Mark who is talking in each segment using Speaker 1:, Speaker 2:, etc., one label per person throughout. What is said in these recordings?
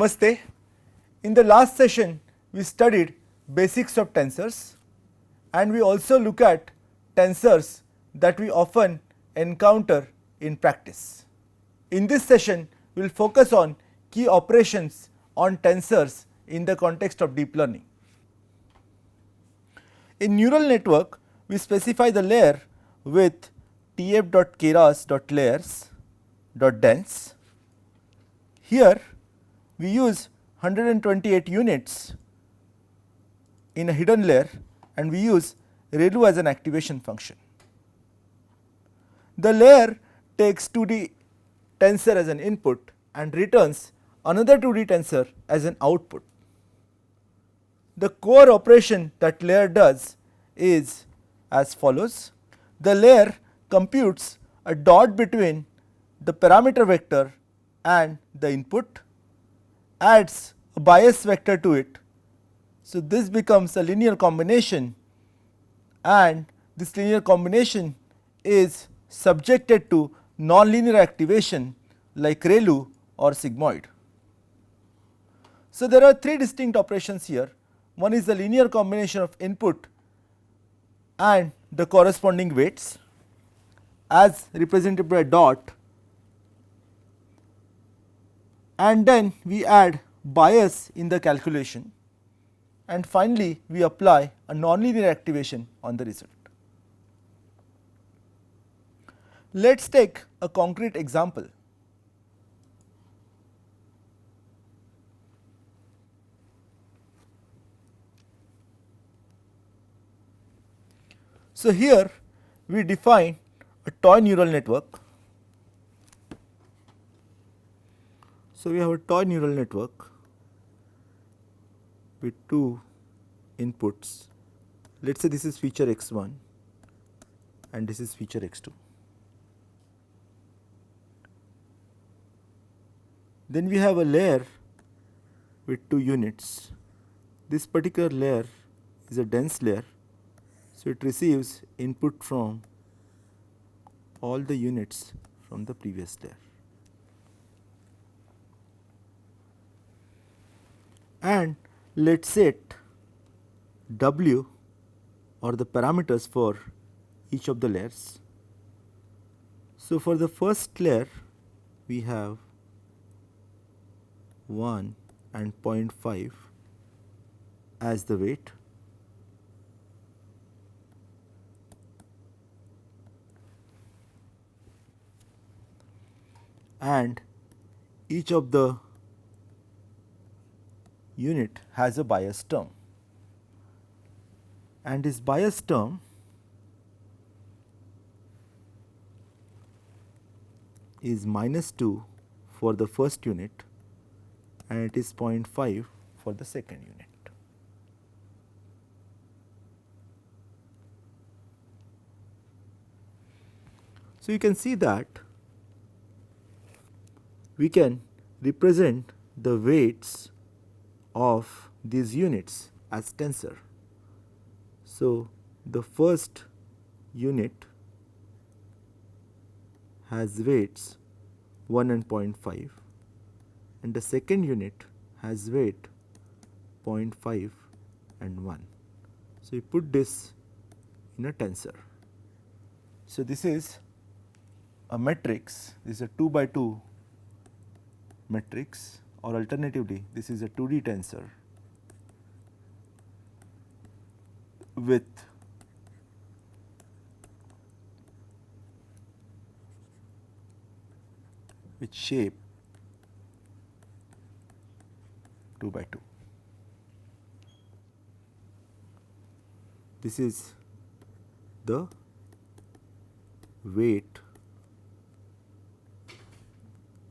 Speaker 1: Namaste. In the last session, we studied basics of tensors and we also look at tensors that we often encounter in practice. In this session, we will focus on key operations on tensors in the context of deep learning. In neural network, we specify the layer with tf.keras.layers.dense. Here, we use 128 units in a hidden layer and we use ReLU as an activation function. The layer takes 2D tensor as an input and returns another 2D tensor as an output. The core operation that layer does is as follows. The layer computes a dot between the parameter vector and the input, adds a bias vector to it. So, this becomes a linear combination and this linear combination is subjected to nonlinear activation like ReLU or sigmoid. So, there are three distinct operations here. One is the linear combination of input and the corresponding weights as represented by a dot, and then we add bias in the calculation, and finally, we apply a nonlinear activation on the result. Let us take a concrete example. So, here we define a toy neural network. So, we have a toy neural network with two inputs. Let us say this is feature x1 and this is feature x2. Then we have a layer with two units. This particular layer is a dense layer. So, it receives input from all the units from the previous layer. And let us set W or the parameters for each of the layers. So, for the first layer we have 1 and 0.5 as the weight. And each of the unit has a bias term, and this bias term is -2 for the first unit and it is 0.5 for the second unit. So, you can see that we can represent the weights of these units as tensor. So, the first unit has weights 1 and 0.5 and the second unit has weight 0.5 and 1. So, we put this in a tensor. So, this is a matrix, this is a 2 by 2 matrix, or alternatively this is a 2D tensor with shape 2 by 2. This is the weight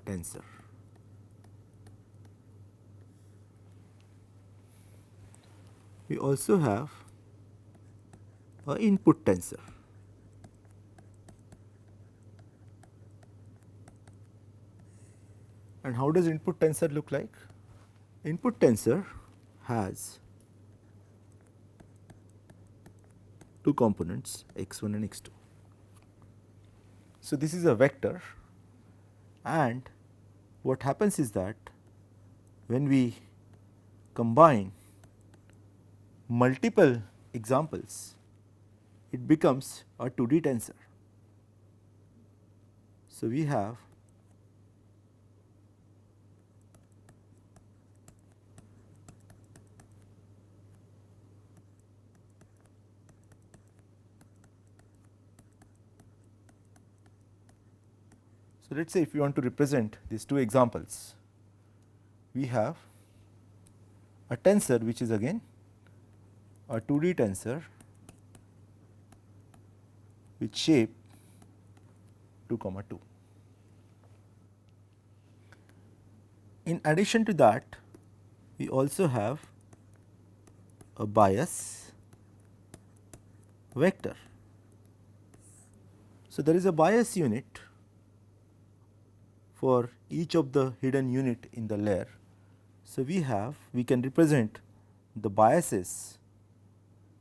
Speaker 1: tensor. We also have an input tensor. And how does input tensor look like? Input tensor has two components x1 and x2. So, this is a vector, and what happens is that when we combine multiple examples, it becomes a 2D tensor. So, we have so, let us say if you want to represent these two examples, we have a tensor which is again a 2D tensor with shape 2, 2. In addition to that, we also have a bias vector. So, there is a bias unit for each of the hidden unit in the layer. So, we can represent the biases.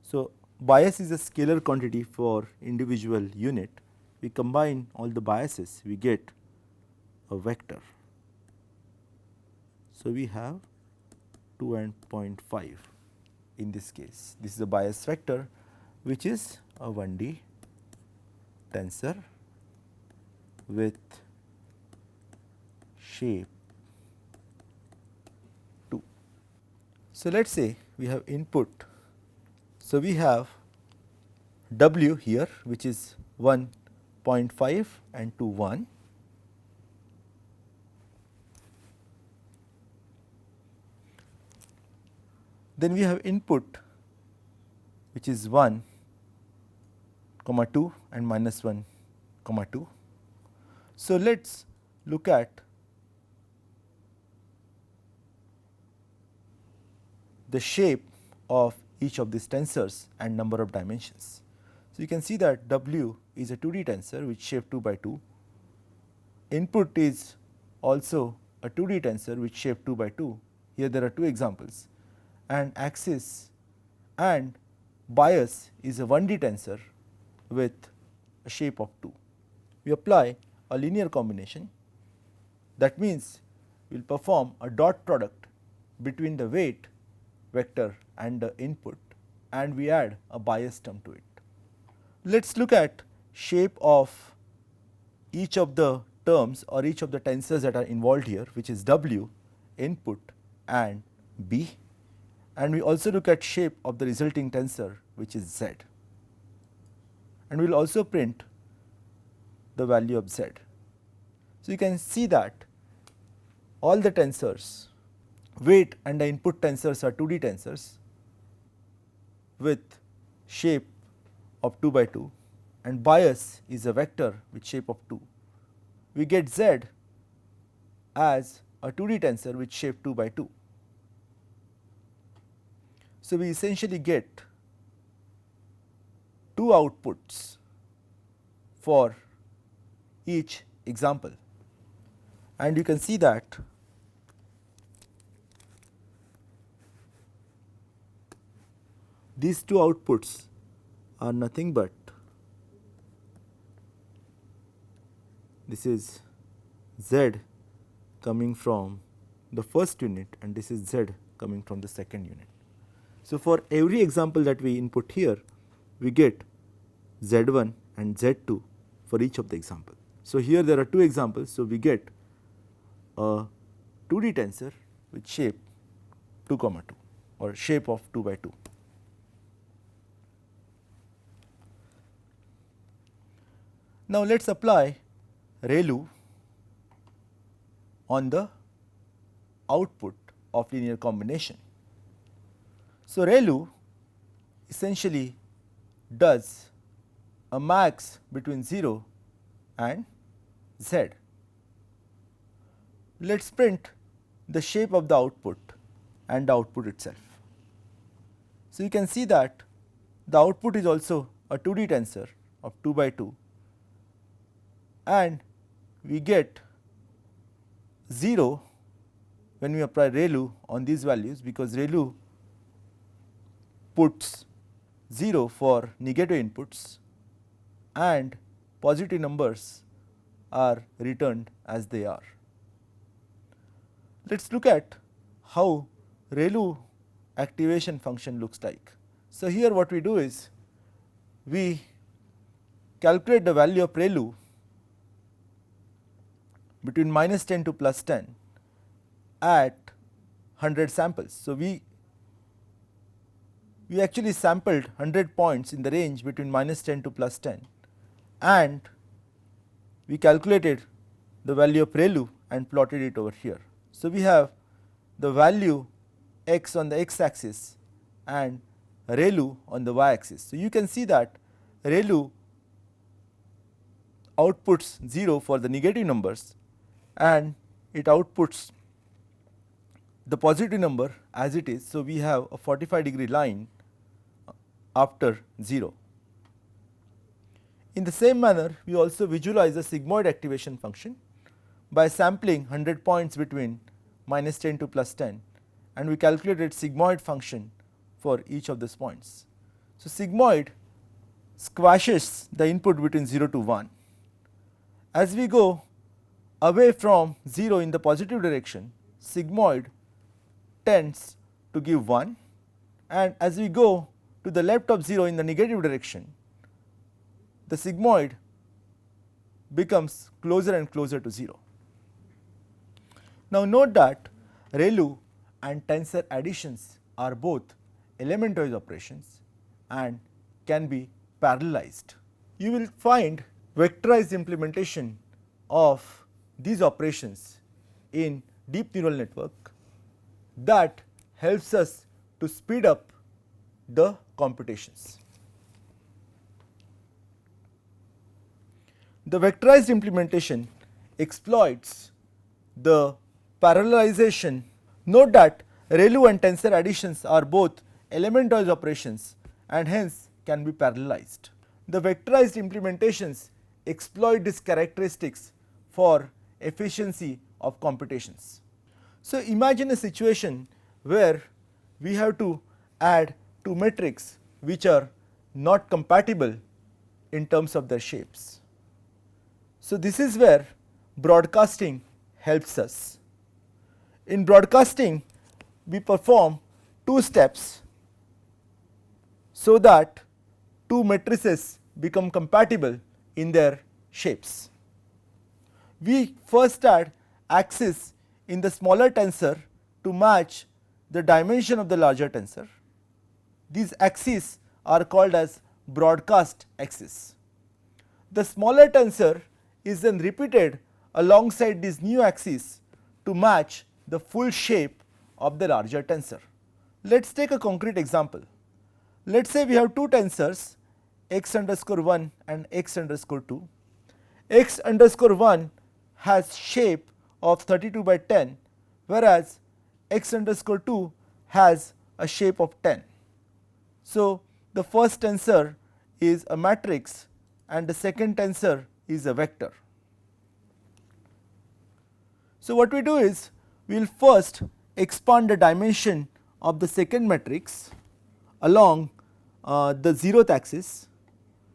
Speaker 1: So, bias is a scalar quantity for individual unit. We combine all the biases, we get a vector. So, we have 2 and 0.5 in this case. This is a bias vector which is a 1D tensor with shape 2. So, let us say we have input. So, we have W here which is 1.5 and 2 1. Then we have input which is 1, 2 and minus 1, 2. So, let us look at the shape of each of these tensors and number of dimensions. So, you can see that W is a 2D tensor with shape 2 by 2, input is also a 2D tensor with shape 2 by 2, here there are two examples, and axis and bias is a 1D tensor with a shape of 2. We apply a linear combination, that means we will perform a dot product between the weight vector and the input, and we add a bias term to it. Let us look at shape of each of the terms or each of the tensors that are involved here, which is W, input and B, and we also look at shape of the resulting tensor which is Z, and we will also print the value of Z. So, you can see that all the tensors, weight and the input tensors are 2D tensors with shape of 2 by 2, and bias is a vector with shape of 2. We get Z as a 2D tensor with shape 2 by 2. So, we essentially get two outputs for each example, and you can see that these two outputs are nothing but this is Z coming from the first unit and this is Z coming from the second unit. So, for every example that we input here, we get Z1 and Z2 for each of the example. So, here there are two examples. So, we get a 2D tensor with shape 2, 2 or shape of 2 by 2. Now, let us apply ReLU on the output of linear combination. So, ReLU essentially does a max between 0 and Z. Let us print the shape of the output and the output itself. So, you can see that the output is also a 2D tensor of 2 by 2, and we get 0 when we apply ReLU on these values, because ReLU puts 0 for negative inputs and positive numbers are returned as they are. Let us look at how ReLU activation function looks like. So, here what we do is we calculate the value of ReLU between -10 to +10 at 100 samples. So, we actually sampled 100 points in the range between -10 to +10 and we calculated the value of ReLU and plotted it over here. So, we have the value x on the x axis and ReLU on the y axis. So, you can see that ReLU outputs 0 for the negative numbers and it outputs the positive number as it is. So, we have a 45-degree line after 0. In the same manner, we also visualize a sigmoid activation function by sampling 100 points between -10 to +10 and we calculated sigmoid function for each of these points. So, sigmoid squashes the input between 0 to 1. As we go away from 0 in the positive direction, sigmoid tends to give 1 and as we go to the left of 0 in the negative direction, the sigmoid becomes closer and closer to 0. Now, note that ReLU and tensor additions are both element-wise operations and can be parallelized. You will find vectorized implementation of these operations in deep neural network that helps us to speed up the computations. The vectorized implementation exploits the parallelization. Note that ReLU and tensor additions are both element-wise operations and hence can be parallelized. The vectorized implementations exploit these characteristics for efficiency of computations. So, imagine a situation where we have to add two metrics which are not compatible in terms of their shapes. So, this is where broadcasting helps us. In broadcasting, we perform two steps so that two matrices become compatible in their shapes. We first add axes in the smaller tensor to match the dimension of the larger tensor. These axes are called as broadcast axes. The smaller tensor is then repeated alongside these new axes to match the full shape of the larger tensor. Let us take a concrete example. Let us say we have two tensors x_1 and x_2. x_1 has shape of 32/10 whereas x_2 has a shape of 10. So, the first tensor is a matrix and the second tensor is a vector. So, what we do is we will first expand the dimension of the second matrix along the 0th axis.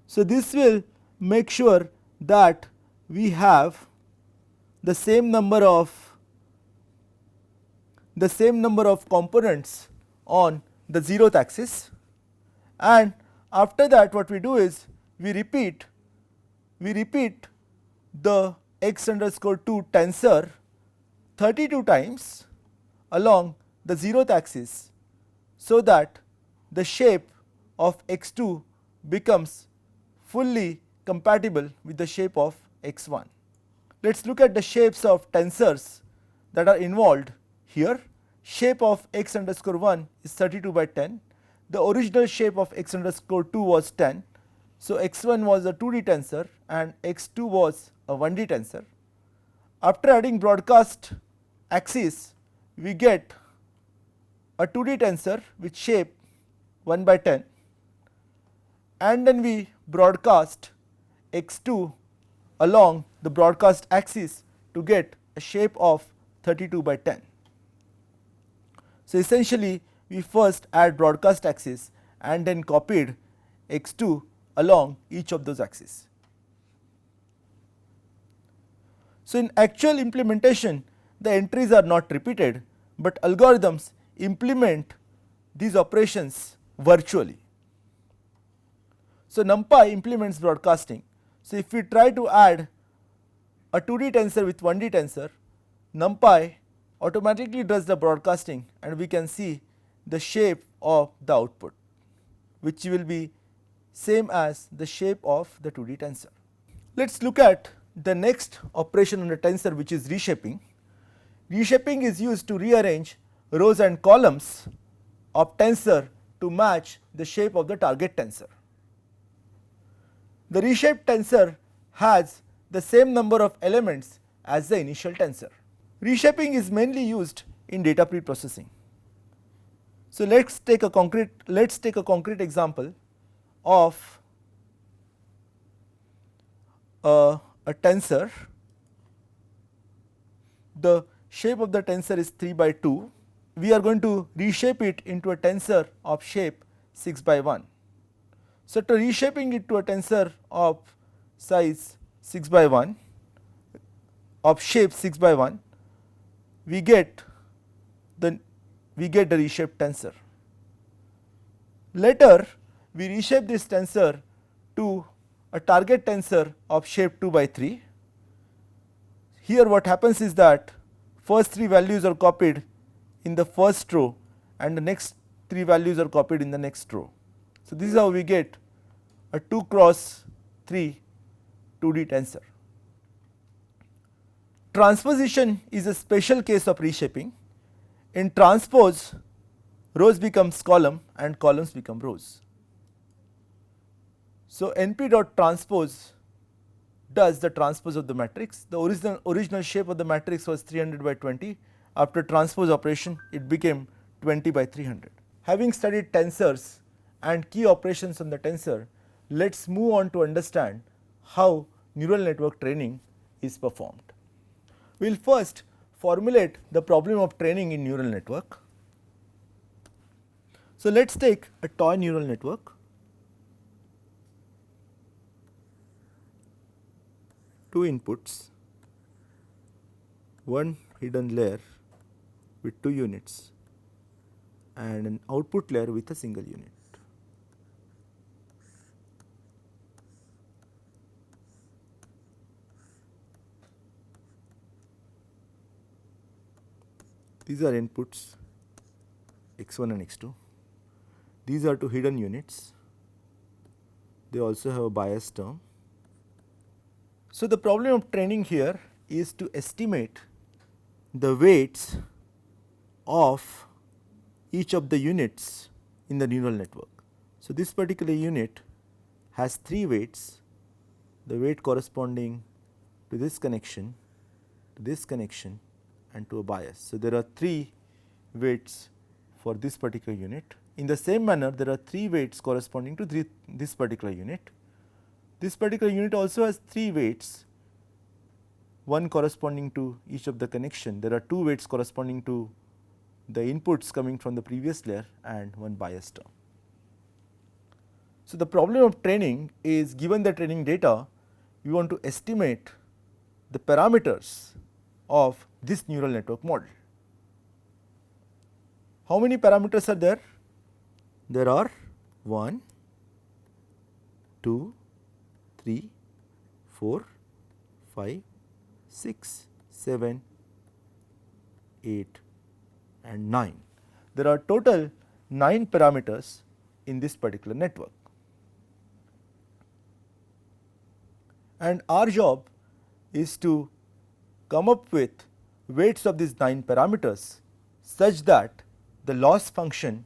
Speaker 1: So, this will make sure that we have the same number of components on the 0th axis, and after that what we do is we repeat the x_2 tensor 32 times along the 0th axis, so that the shape of x2 becomes fully compatible with the shape of x1. Let us look at the shapes of tensors that are involved here. Shape of x_1 is 32/10. The original shape of x_2 was 10. So, x1 was a 2D tensor and x2 was a 1D tensor. After adding broadcast axis, we get a 2D tensor with shape 1/10, and then we broadcast x2 along the broadcast axis to get a shape of 32/10. So, essentially we first add broadcast axis and then copied x2 along each of those axes. So, in actual implementation the entries are not repeated, but algorithms implement these operations virtually. So, NumPy implements broadcasting. So, if we try to add a 2D tensor with 1D tensor, NumPy automatically does the broadcasting and we can see the shape of the output, which will be same as the shape of the 2D tensor. Let us look at the next operation on the tensor, which is reshaping. Reshaping is used to rearrange rows and columns of tensor to match the shape of the target tensor. The reshaped tensor has the same number of elements as the initial tensor. Reshaping is mainly used in data preprocessing. So, let us take a concrete example of a tensor. The shape of the tensor is 3 by 2. We are going to reshape it into a tensor of shape 6 by 1. So, to reshaping it to a tensor of size 6 by 1 of shape 6 by 1, we get the reshaped tensor. Later we reshape this tensor to a target tensor of shape 2 by 3. Here what happens is that first 3 values are copied in the first row and the next 3 values are copied in the next row. So, this is how we get a 2 cross 3 2D tensor. Transposition is a special case of reshaping. In transpose, rows becomes column and columns become rows. So, NP dot transpose does the transpose of the matrix. The original shape of the matrix was 300 by 20. After transpose operation, it became 20 by 300. Having studied tensors and key operations on the tensor, let us move on to understand how neural network training is performed. We will first formulate the problem of training in neural network. So, let us take a toy neural network. Two inputs, one hidden layer with 2 units and an output layer with a single unit. These are inputs x1 and x2. These are 2 hidden units. They also have a bias term. So, the problem of training here is to estimate the weights of each of the units in the neural network. So, this particular unit has 3 weights, the weight corresponding to this connection, and to a bias. So, there are 3 weights for this particular unit. In the same manner, there are 3 weights corresponding to this particular unit. This particular unit also has 3 weights, one corresponding to each of the connection. There are 2 weights corresponding to the inputs coming from the previous layer and one bias term. So, the problem of training is, given the training data, we want to estimate the parameters of this neural network model. How many parameters are there? There are 1, 2, 3, 4, 5, 6, 7, 8 and 9. There are total 9 parameters in this particular network. And our job is to come up with weights of these 9 parameters such that the loss function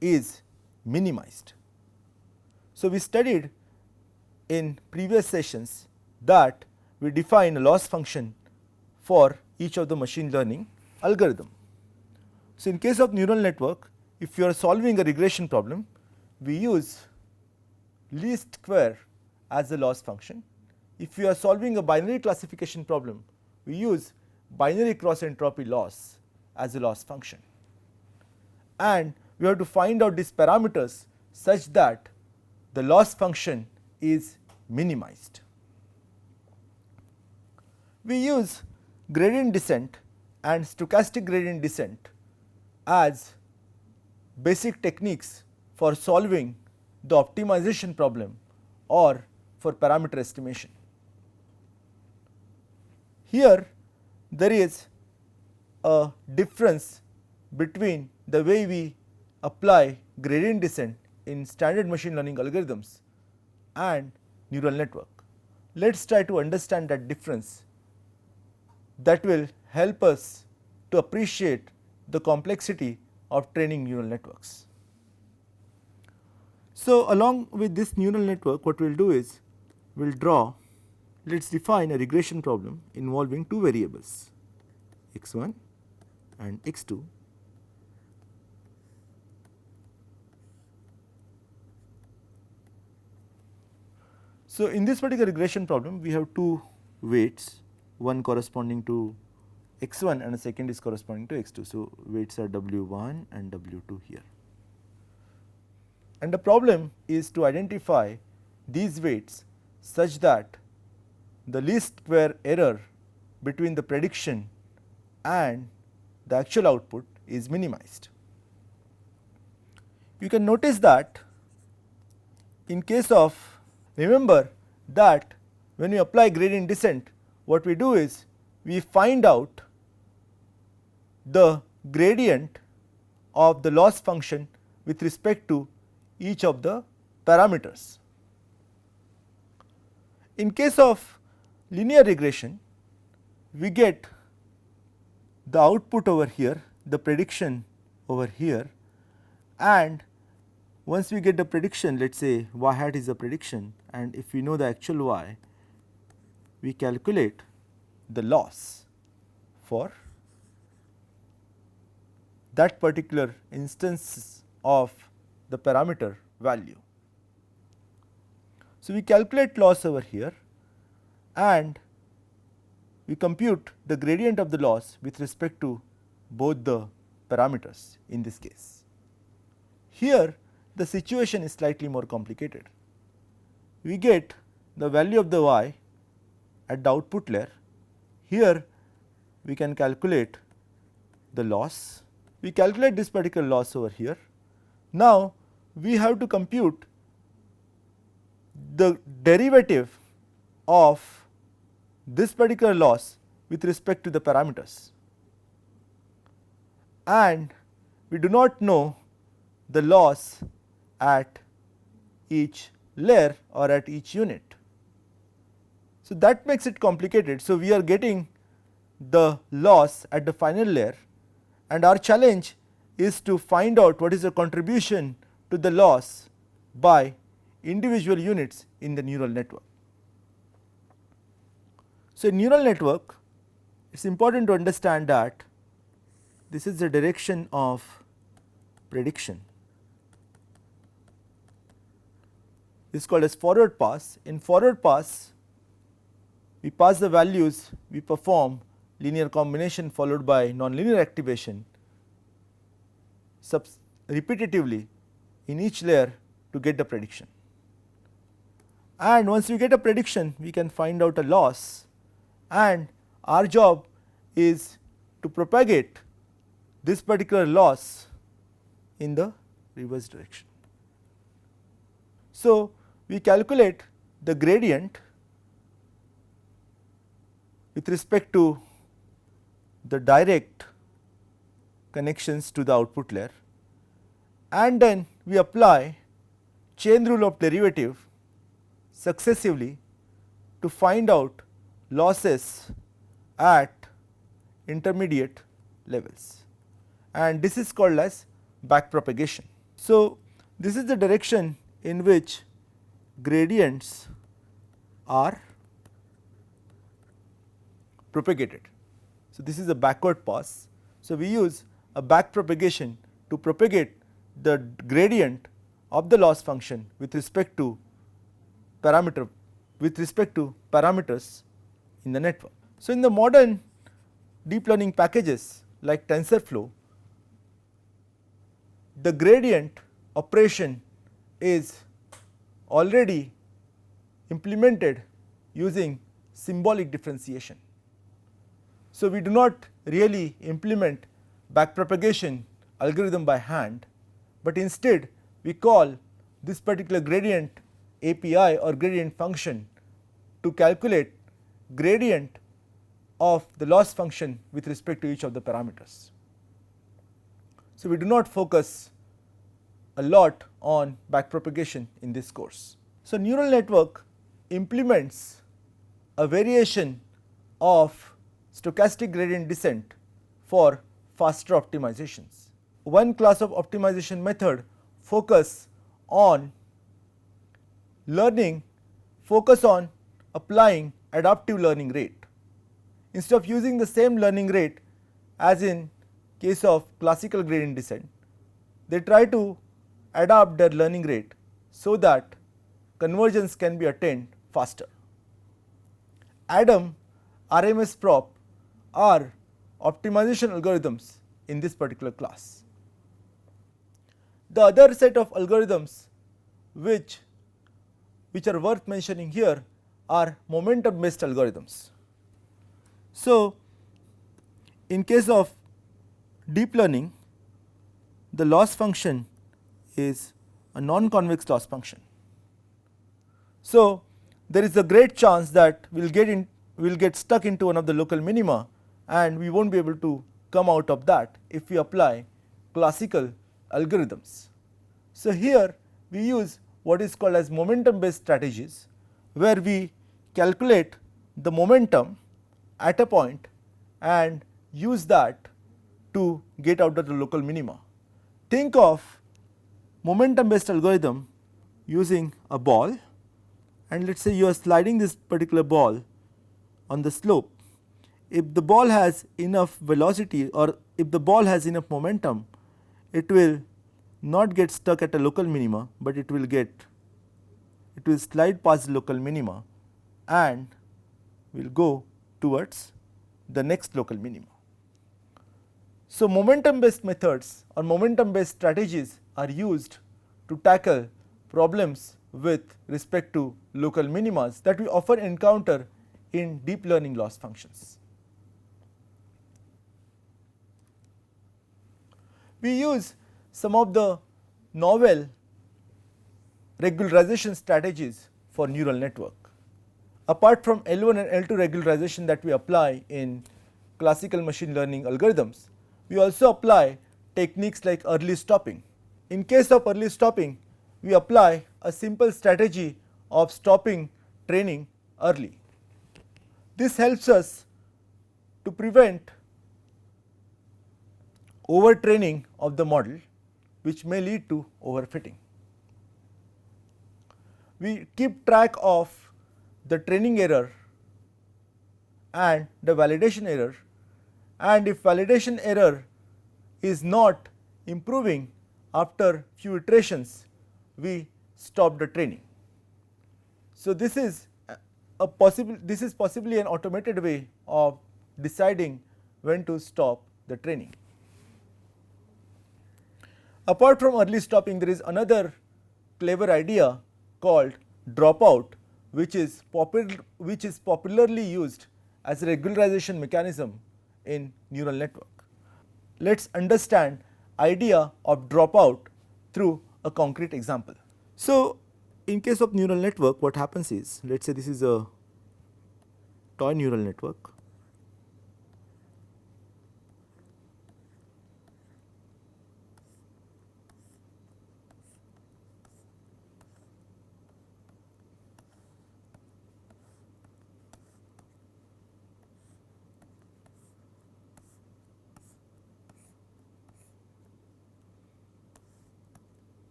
Speaker 1: is minimized. So, we studied in previous sessions that we define a loss function for each of the machine learning algorithm. So, in case of neural network, if you are solving a regression problem, we use least square as the loss function. If you are solving a binary classification problem, we use binary cross entropy loss as a loss function. And we have to find out these parameters such that the loss function is minimized. We use gradient descent and stochastic gradient descent as basic techniques for solving the optimization problem or for parameter estimation. Here there is a difference between the way we apply gradient descent in standard machine learning algorithms and neural network. Let us try to understand that difference. That will help us to appreciate the complexity of training neural networks. So, along with this neural network, what we will do is we will draw, let us define a regression problem involving two variables x1 and x2. So, in this particular regression problem, we have two weights, one corresponding to x1 and a second is corresponding to x2. So, weights are w1 and w2 here. And the problem is to identify these weights such that the least square error between the prediction and the actual output is minimized. You can notice that in case of, remember that when we apply gradient descent, what we do is we find out the gradient of the loss function with respect to each of the parameters. In case of linear regression, we get the output over here, the prediction over here, and once we get the prediction, let us say y hat is the prediction, and if we know the actual y, we calculate the loss for that particular instance of the parameter value. So, we calculate loss over here and we compute the gradient of the loss with respect to both the parameters in this case. Here the situation is slightly more complicated. We get the value of the y at the output layer. Here we can calculate the loss. We calculate this particular loss over here. Now we have to compute the derivative of this particular loss with respect to the parameters, and we do not know the loss at each layer or at each unit. So, that makes it complicated. So, we are getting the loss at the final layer, and our challenge is to find out what is the contribution to the loss by individual units in the neural network. So, in neural network, it is important to understand that this is the direction of prediction. This is called as forward pass. In forward pass, we pass the values, we perform linear combination followed by nonlinear activation repetitively in each layer to get the prediction. And once we get a prediction, we can find out a loss, and our job is to propagate this particular loss in the reverse direction. So, we calculate the gradient with respect to the direct connections to the output layer, and then we apply chain rule of derivative successively to find out losses at intermediate levels, and this is called as backpropagation. So, this is the direction in which gradients are propagated. So, this is a backward pass. So, we use a backpropagation to propagate the gradient of the loss function with respect to parameters in the network. So, in the modern deep learning packages like TensorFlow, the gradient operation is already implemented using symbolic differentiation. So, we do not really implement backpropagation algorithm by hand, but instead we call this particular gradient API or gradient function to calculate gradient of the loss function with respect to each of the parameters. So, we do not focus a lot on backpropagation in this course. So, neural network implements a variation of stochastic gradient descent for faster optimizations. One class of optimization method focus on applying adaptive learning rate. Instead of using the same learning rate as in case of classical gradient descent, they try to adapt their learning rate so that convergence can be attained faster. ADAM, RMSProp are optimization algorithms in this particular class. The other set of algorithms which are worth mentioning here are momentum based algorithms. So, in case of deep learning, the loss function is a non-convex loss function. So, there is a great chance that we will get stuck into one of the local minima, and we will not be able to come out of that if we apply classical algorithms. So, here we use what is called as momentum based strategies, where we calculate the momentum at a point and use that to get out of the local minima. Think of momentum based algorithm using a ball, and let us say you are sliding this particular ball on the slope. If the ball has enough velocity or if the ball has enough momentum, it will not get stuck at a local minima, but it will slide past the local minima and will go towards the next local minima. So, momentum based methods or momentum based strategies are used to tackle problems with respect to local minimas that we often encounter in deep learning loss functions. We use some of the novel regularization strategies for neural network. Apart from L1 and L2 regularization that we apply in classical machine learning algorithms, we also apply techniques like early stopping. In case of early stopping, we apply a simple strategy of stopping training early. This helps us to prevent overtraining of the model, which may lead to overfitting. We keep track of the training error and the validation error, and if validation error is not improving after few iterations, we stop the training. So, this is possibly an automated way of deciding when to stop the training. Apart from early stopping, there is another clever idea called dropout, which is popularly used as a regularization mechanism in neural network. Let us understand idea of dropout through a concrete example. So, in case of neural network, what happens is, let us say this is a toy neural network.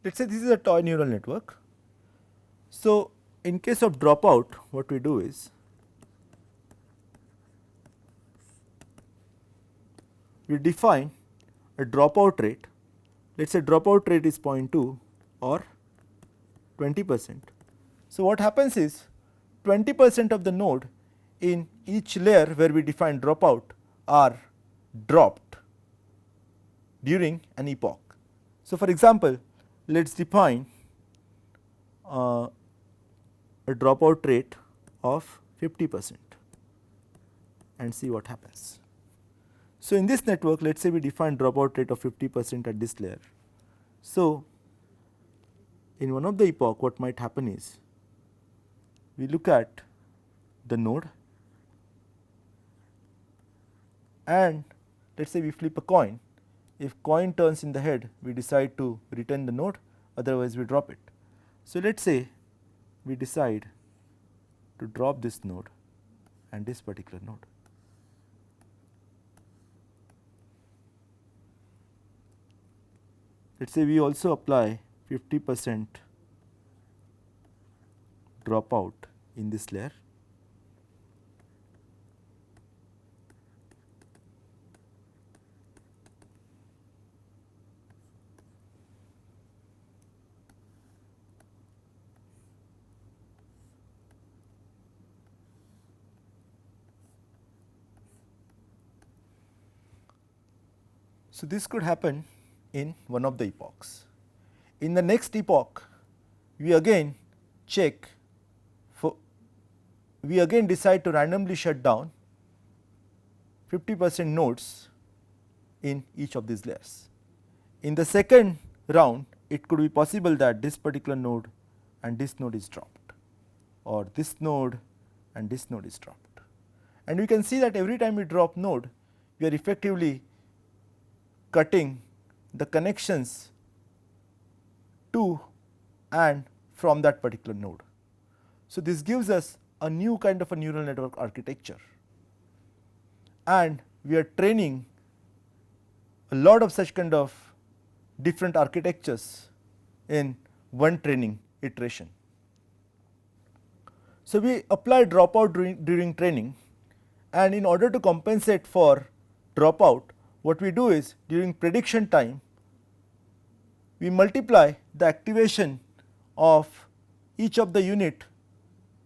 Speaker 1: Let us say this is a toy neural network. So, in case of dropout, what we do is we define a dropout rate. Let us say dropout rate is 0.2 or 20%. So, what happens is 20% of the node in each layer where we define dropout are dropped during an epoch. So, for example, let us define a dropout rate of 50% and see what happens. So, in this network, let us say we define dropout rate of 50% at this layer. So, in one of the epoch, what might happen is we look at the node and let us say we flip a coin. If coin turns in the head, we decide to retain the node, otherwise we drop it. So, let us say we decide to drop this node and this particular node. Let us say we also apply 50% dropout in this layer. So, this could happen in one of the epochs. In the next epoch, we again check for, we again decide to randomly shut down 50% nodes in each of these layers. In the second round, it could be possible that this particular node and this node is dropped, or this node and this node is dropped. And we can see that every time we drop node, we are effectively cutting the connections to and from that particular node. So, this gives us a new kind of a neural network architecture, and we are training a lot of such kind of different architectures in one training iteration. So, we apply dropout during training, and in order to compensate for dropout, what we do is during prediction time, we multiply the activation of each of the unit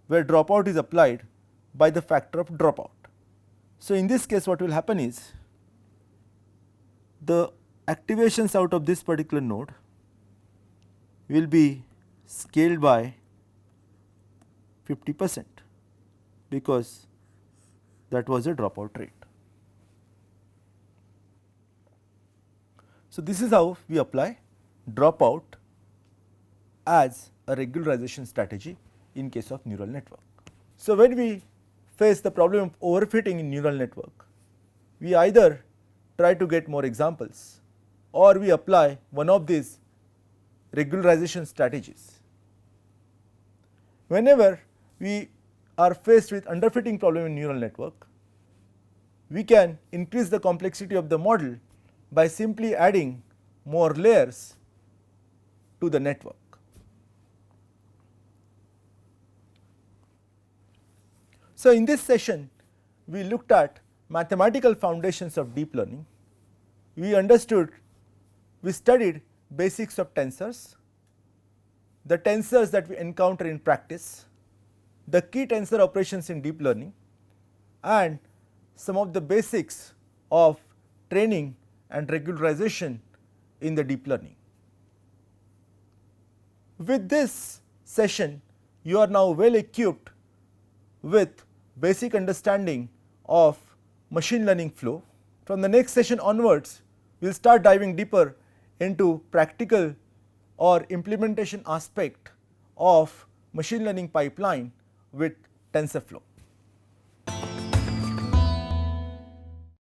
Speaker 1: where dropout is applied by the factor of dropout. So, in this case what will happen is the activations out of this particular node will be scaled by 50% because that was a dropout rate. So, this is how we apply dropout as a regularization strategy in case of neural network. So, when we face the problem of overfitting in neural network, we either try to get more examples or we apply one of these regularization strategies. Whenever we are faced with underfitting problem in neural network, we can increase the complexity of the model by simply adding more layers to the network. So, in this session we looked at mathematical foundations of deep learning. We studied basics of tensors, the tensors that we encounter in practice, the key tensor operations in deep learning, and some of the basics of training and regularization in the deep learning. With this session, you are now well equipped with basic understanding of machine learning flow. From the next session onwards, we will start diving deeper into practical or implementation aspect of machine learning pipeline with TensorFlow.